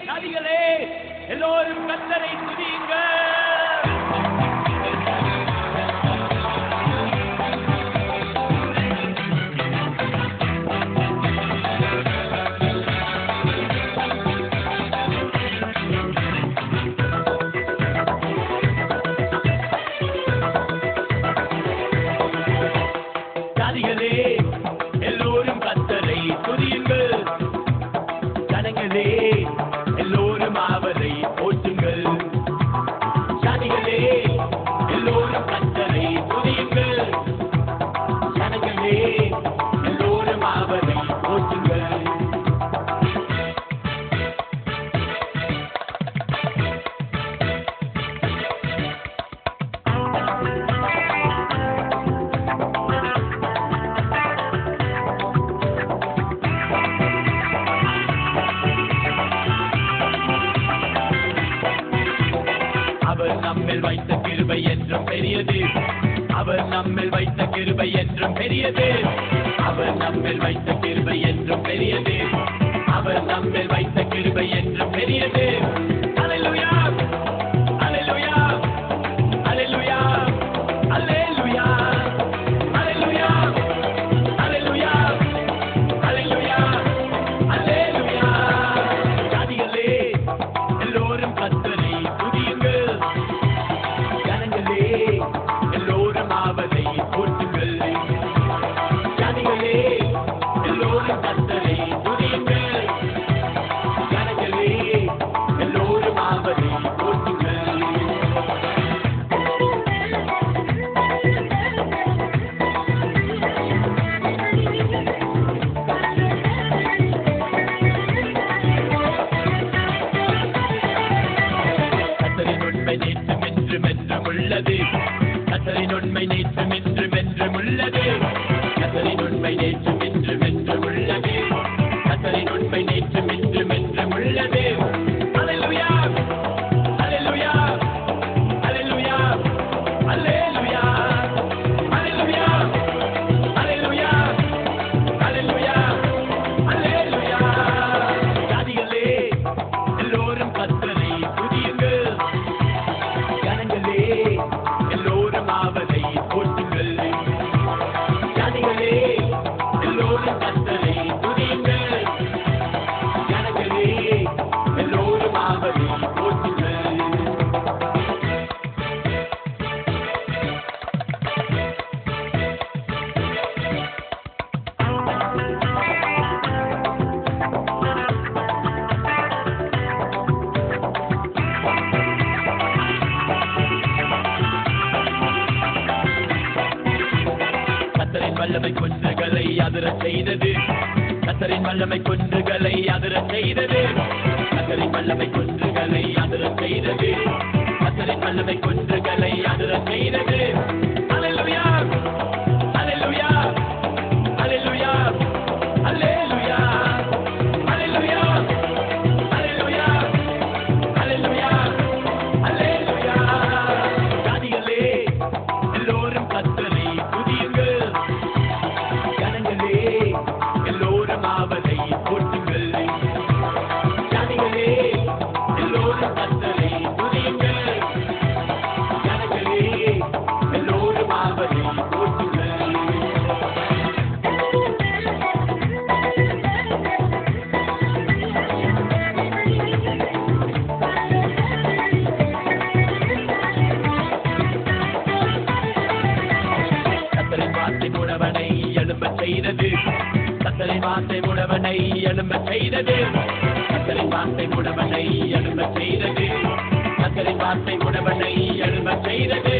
ஜாதிகளே எல்லோரும் கர்த்தரை துதியுங்கள். ஜாதிகளே எல்லோரும் கர்த்தரை துதியுங்கள். ஜனங்களே எல்லோரும் அவரை போற்றுங்கள். ஜாதிகளே எல்லோரும் கர்த்தரை துதியுங்கள். ஜனங்களே எல்லோரும் அவரை போற்றுங்கள். அவர் நம்மில் வைத்த கிருபை என்றும் பெரியது. அவர் நம்மில் வைத்த கிருபை என்றும் பெரியது. அவர் நம்மில் வைத்த கிருபை என்றும் பெரியது. அவர் நம்மில் வைத்த கிருபை என்றும் பெரியது. அல்லேலூயா அல்லேலூயா அல்லேலூயா அல்லேலூயா அல்லேலூயா அல்லேலூயா அல்லேலூயா அல்லேலூயா. ஜாதிகளே எல்லோரும் கர்த்தரை துதியுங்கள். ஜனங்களே எல்லோரும் அவரை போற்றுங்கள். ஜாதிகளே எல்லோரும் கர்த்தரை துதியுங்கள். ஜனங்களே எல்லோரும் அவரை போற்றுங்கள். கர்த்தரின் உண்மை நேற்றும் என்றும் என்றும் உள்ளது. கர்த்தரின் உண்மை நேற்றும் என்றும் என்றும் உள்ளது. கர்த்தரின் உண்மை நேற்றும் என்றும் என்றும் உள்ளது. கர்த்தரின் உண்மை நேற்றும் என்றும் என்றும் உள்ளது. அல்லேலூயா அல்லேலூயா அல்லேலூயா அல்லேலூயா அல்லேலூயா அல்லேலூயா அல்லேலூயா அல்லேலூயா. ஜாதிகளே எல்லோரும் கர்த்தரை துதியுங்கள். ஜனங்களே எல்லோரும் அவரை போற்றுங்கள். ஜாதிகளே எல்லோரும் கர்த்தரை துதியுங்கள். ஜனங்களே எல்லோரும் அவரை போற்றுங்கள். கர்த்தரின் வல்லமை குன்றுகளை அதிரச் செய்தது. கர்த்தரின் வல்லமை குன்றுகளை அதிரச் செய்தது. கர்த்தரின் வல்லமை குன்றுகளை அதிரச் செய்தது. கர்த்தரின் வல்லமை குன்றுகளை அதிரச் செய்தது. அல்லேலூயா அல்லேலூயா அல்லேலூயா அல்லேலூயா அல்லேலூயா அல்லேலூயா அல்லேலூயா அல்லேலூயா. ஜாதிகளே எல்லோரும் கர்த்தரை துதியுங்கள். ஜனங்களே எல்லோரும் அவரை போற்றுங்கள். ஜாதிகளே எல்லோரும் கர்த்தரை துதியுங்கள். ஜனங்களே எல்லோரும் அவரை போற்றுங்கள். கர்த்தரின் வார்த்தை முடவனை எழும்பச் செய்தது. கர்த்தரின் வார்த்தை முடவனை எழும்பச் செய்தது. கர்த்தரின் வார்த்தை முடவனை எழும்பச் செய்தது. கர்த்தரின் வார்த்தை முடவனை எழும்பச் செய்தது.